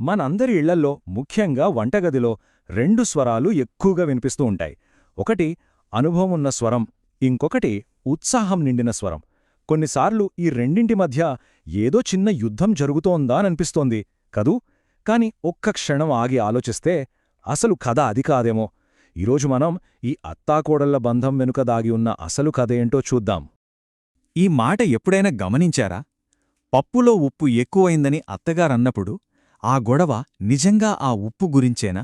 మనందరి ఇళ్లల్లో ముఖ్యంగా వంటగదిలో రెండు స్వరాలు ఎక్కువగా వినిపిస్తూ ఉంటాయి. ఒకటి అనుభవం ఉన్న స్వరం, ఇంకొకటి ఉత్సాహం నిండిన స్వరం. కొన్నిసార్లు ఈ రెండింటి మధ్య ఏదో చిన్న యుద్ధం జరుగుతోందాననిపిస్తోంది కదూ. కాని ఒక్క క్షణం ఆగి ఆలోచిస్తే అసలు కథ అది కాదేమో. ఈరోజు మనం ఈ అత్తాకోడళ్ల బంధం వెనుక దాగి ఉన్న అసలు కథ ఏంటో చూద్దాం. ఈ మాట ఎప్పుడైనా గమనించారా? పప్పులో ఉప్పు ఎక్కువైందని అత్తగారన్నప్పుడు ఆ గొడవ నిజంగా ఆ ఉప్పు గురించేనా?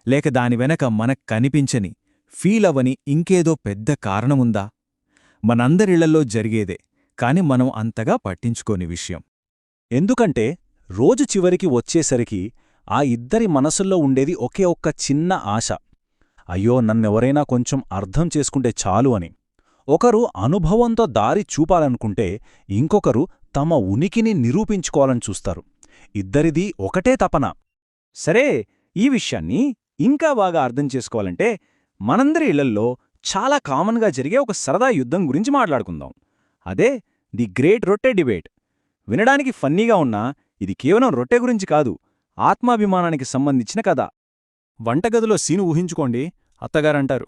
లేక దాని వెనక మనకు కనిపించని, ఫీలవని ఇంకేదో పెద్ద కారణముందా? మనందరిళ్లలో జరిగేదే, కాని మనం అంతగా పట్టించుకోని విషయం. ఎందుకంటే రోజు చివరికి వచ్చేసరికి ఆ ఇద్దరి మనసుల్లో ఉండేది ఒకే ఒక్క చిన్న ఆశ. అయ్యో, నన్నెవరైనా కొంచెం అర్థం చేసుకుంటే చాలు అని. ఒకరు అనుభవంతో దారి చూపాలనుకుంటే ఇంకొకరు తమ ఉనికిని నిరూపించుకోవాలని చూస్తారు. ఇద్దరిదీ ఒకటే తపన. సరే, ఈ విషయాన్ని ఇంకా బాగా అర్థం చేసుకోవాలంటే మనందరి ఇళ్లల్లో చాలా కామన్గా జరిగే ఒక సరదా యుద్ధం గురించి మాట్లాడుకుందాం. అదే ది గ్రేట్ రొట్టె డిబేట్. వినడానికి ఫన్నీగా ఉన్నా ఇది కేవలం రొట్టె గురించి కాదు, ఆత్మాభిమానానికి సంబంధించిన కథ. వంటగదిలో సీను ఊహించుకోండి. అత్తగారంటారు,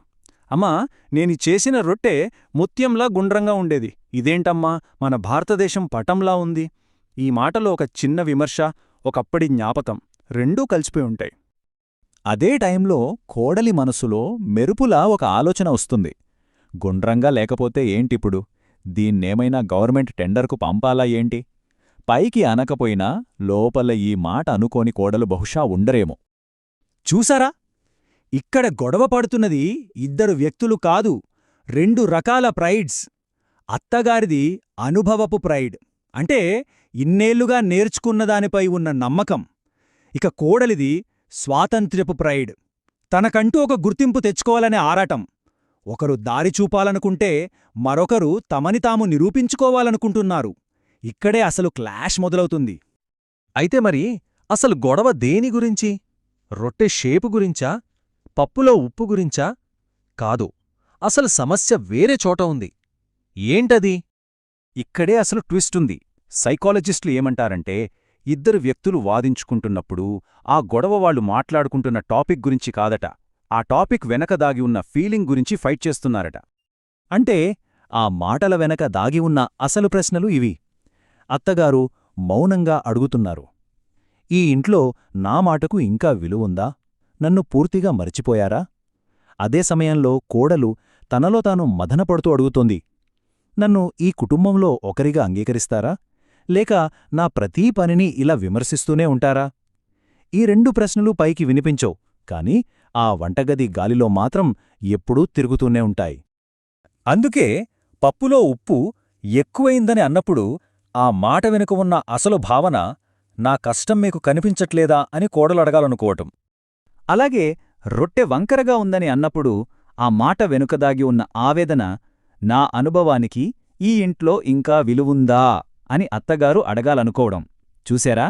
అమ్మా, నేని చేసిన రొట్టె ముత్యంలా గుండ్రంగా ఉండేది, ఇదేంటమ్మా మన భారతదేశం పటంలా ఉంది. ఈ మాటలో ఒక చిన్న విమర్శ, ఒకప్పటి జ్ఞాపకం రెండూ కలిసిపోయి ఉంటాయి. అదే టైంలో కోడలి మనసులో మెరుపులా ఒక ఆలోచన వస్తుంది. గుండ్రంగా లేకపోతే ఏంటిప్పుడు? దీన్నేమైనా గవర్నమెంట్ టెండర్కు పంపాలా ఏంటి? పైకి అనకపోయినా లోపల ఈ మాట అనుకోని కోడలు బహుశా ఉండరేమో. చూసారా? ఇక్కడ గొడవ పడుతున్నది ఇద్దరు వ్యక్తులు కాదు, రెండు రకాల ప్రైడ్స్. అత్తగారిది అనుభవపు ప్రైడ్, అంటే ఇన్నేళ్లుగా నేర్చుకున్నదానిపై ఉన్న నమ్మకం. ఇక కోడలిది స్వాతంత్ర్యపు ప్రైడ్, తనకంటూ ఒక గుర్తింపు తెచ్చుకోవాలనే ఆరాటం. ఒకరు దారి చూపాలనుకుంటే మరొకరు తమని తాము నిరూపించుకోవాలనుకుంటున్నారు. ఇక్కడే అసలు క్లాష్ మొదలవుతుంది. అయితే మరి అసలు గొడవ దేని గురించి? రొట్టె షేపు గురించా? పప్పులో ఉప్పు గురించా? కాదు, అసలు సమస్య వేరే చోట ఉంది. ఏంటది? ఇక్కడే అసలు ట్విస్టుంది. సైకాలజిస్టులు ఏమంటారంటే, ఇద్దరు వ్యక్తులు వాదించుకుంటున్నప్పుడు ఆ గొడవ వాళ్ళు మాట్లాడుకుంటున్న టాపిక్ గురించి కాదట, ఆ టాపిక్ వెనక దాగి ఉన్న ఫీలింగ్ గురించి ఫైట్ చేస్తున్నారట. అంటే ఆ మాటల వెనక దాగి ఉన్న అసలు ప్రశ్నలు ఇవి. అత్తగారు మౌనంగా అడుగుతున్నారు, ఈ ఇంట్లో నా మాటకు ఇంకా విలువుందా? నన్ను పూర్తిగా మరిచిపోయారా? అదే సమయంలో కోడలు తనలో తాను మదనపడుతూ అడుగుతోంది, నన్ను ఈ కుటుంబంలో ఒకరిగా అంగీకరిస్తారా? లేక నా ప్రతీ పనిని ఇలా విమర్శిస్తూనే ఉంటారా? ఈ రెండు ప్రశ్నలు పైకి వినిపించవు, కాని ఆ వంటగది గాలిలో మాత్రం ఎప్పుడూ తిరుగుతూనే ఉంటాయి. అందుకే పప్పులో ఉప్పు ఎక్కువైందని అన్నప్పుడు ఆ మాట వెనుక ఉన్న అసలు భావన, నా కష్టం మీకు కనిపించట్లేదా అని కోడలడగాలనుకోవటం. అలాగే రొట్టె వంకరగా ఉందని అన్నప్పుడు ఆ మాట వెనుకదాగి ఉన్న ఆవేదన, నా అనుభవానికి ఈ ఇంట్లో ఇంకా విలువుందా అని అత్తగారు అడగాలనుకోవడం. చూశారా,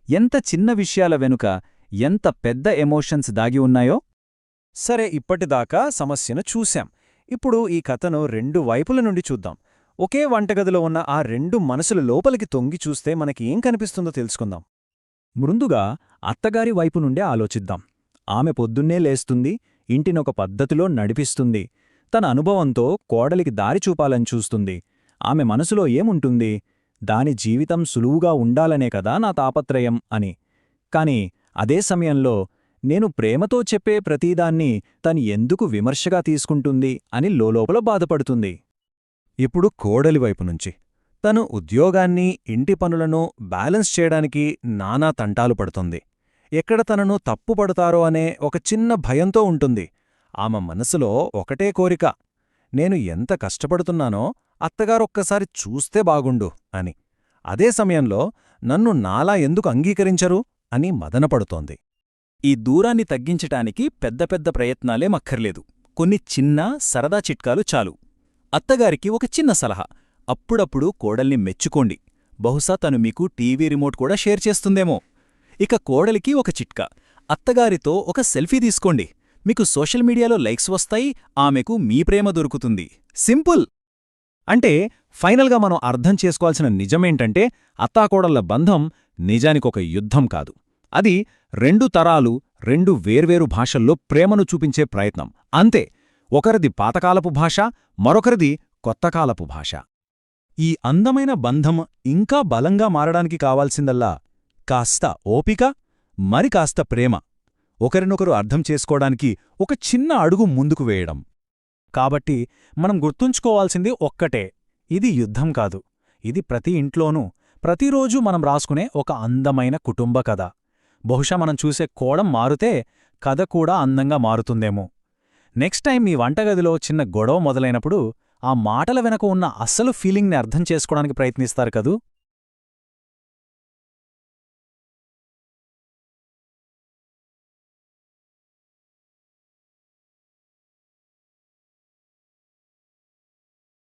ఎంత చిన్న విషయాల వెనుక ఎంత పెద్ద ఎమోషన్స్ దాగి ఉన్నాయో? సరే, ఇప్పటిదాకా సమస్యను చూశాం. ఇప్పుడు ఈ కథను రెండు వైపుల నుండి చూద్దాం. ఒకే వంటగదిలో ఉన్న ఆ రెండు మనసుల లోపలికి తొంగి చూస్తే మనకి ఏం కనిపిస్తుందో తెలుసుకుందాం. ముందుగా అత్తగారి వైపు నుండే ఆలోచిద్దాం. ఆమె పొద్దున్నే లేస్తుంది, ఇంటినొక పద్ధతిలో నడిపిస్తుంది. తన అనుభవంతో కోడలికి దారి చూపాలని చూస్తుంది. ఆమె మనసులో ఏముంటుంది? దాని జీవితం సులువుగా ఉండాలనే కదా నా తాపత్రయం అని. కాని అదే సమయంలో నేను ప్రేమతో చెప్పే ప్రతీదాన్ని తను ఎందుకు విమర్శగా తీసుకుంటుంది అని లోలోపల బాధపడుతుంది. ఇప్పుడు కోడలి వైపునుంచి, తను ఉద్యోగాన్ని, ఇంటి పనులను బ్యాలెన్స్ చేయడానికి నానా తంటాలు పడుతుంది. ఎక్కడ తనను తప్పుపడతారో అనే ఒక చిన్న భయంతో ఉంటుంది. ఆమె మనసులో ఒకటే కోరిక, నేను ఎంత కష్టపడుతున్నానో అత్తగారొక్కసారి చూస్తే బాగుండు అని. అదే సమయంలో నన్ను నాలా ఎందుకు అంగీకరించరు అని మదనపడుతోంది. ఈ దూరాన్ని తగ్గించటానికి పెద్ద పెద్ద ప్రయత్నాలేం అక్కర్లేదు, కొన్ని చిన్న సరదా చిట్కాలు చాలు. అత్తగారికి ఒక చిన్న సలహా, అప్పుడప్పుడు కోడల్ని మెచ్చుకోండి. బహుశా తను మీకు టీవీ రిమోట్ కూడా షేర్ చేస్తుందేమో. ఇక కోడలికి ఒక చిట్కా, అత్తగారితో ఒక సెల్ఫీ తీసుకోండి. మీకు సోషల్ మీడియాలో లైక్స్ వస్తాయి, ఆమెకు మీ ప్రేమ దొరుకుతుంది. సింపుల్. అంటే ఫైనల్గా మనం అర్థం చేసుకోవాల్సిన నిజమేంటంటే, అత్తాకోడళ్ల బంధం నిజానికొక యుద్ధం కాదు, అది 2 తరాలు 2 వేర్వేరు భాషల్లో ప్రేమను చూపించే ప్రయత్నం అంతే. ఒకరిది పాతకాలపు భాష, మరొకరిది కొత్తకాలపు భాష. ఈ అందమైన బంధం ఇంకా బలంగా మారడానికి కావాల్సిందల్లా కాస్త ఓపిక, మరి కాస్త ప్రేమ, ఒకరినొకరు అర్థం చేసుకోవడానికి ఒక చిన్న అడుగు ముందుకు వేయడం. కాబట్టి మనం గుర్తుంచుకోవాల్సింది ఒక్కటే, ఇది యుద్ధం కాదు, ఇది ప్రతి ఇంట్లోనూ ప్రతిరోజూ మనం రాసుకునే ఒక అందమైన కుటుంబ కథ. బహుశా మనం చూసే కోణం మారుతే కథ కూడా అందంగా మారుతుందేమో. నెక్స్ట్ టైం మీ వంటగదిలో చిన్న గొడవ మొదలైనప్పుడు ఆ మాటల వెనక ఉన్న అస్సలు ఫీలింగ్ని అర్థం చేసుకోవడానికి ప్రయత్నిస్తారు కదూ.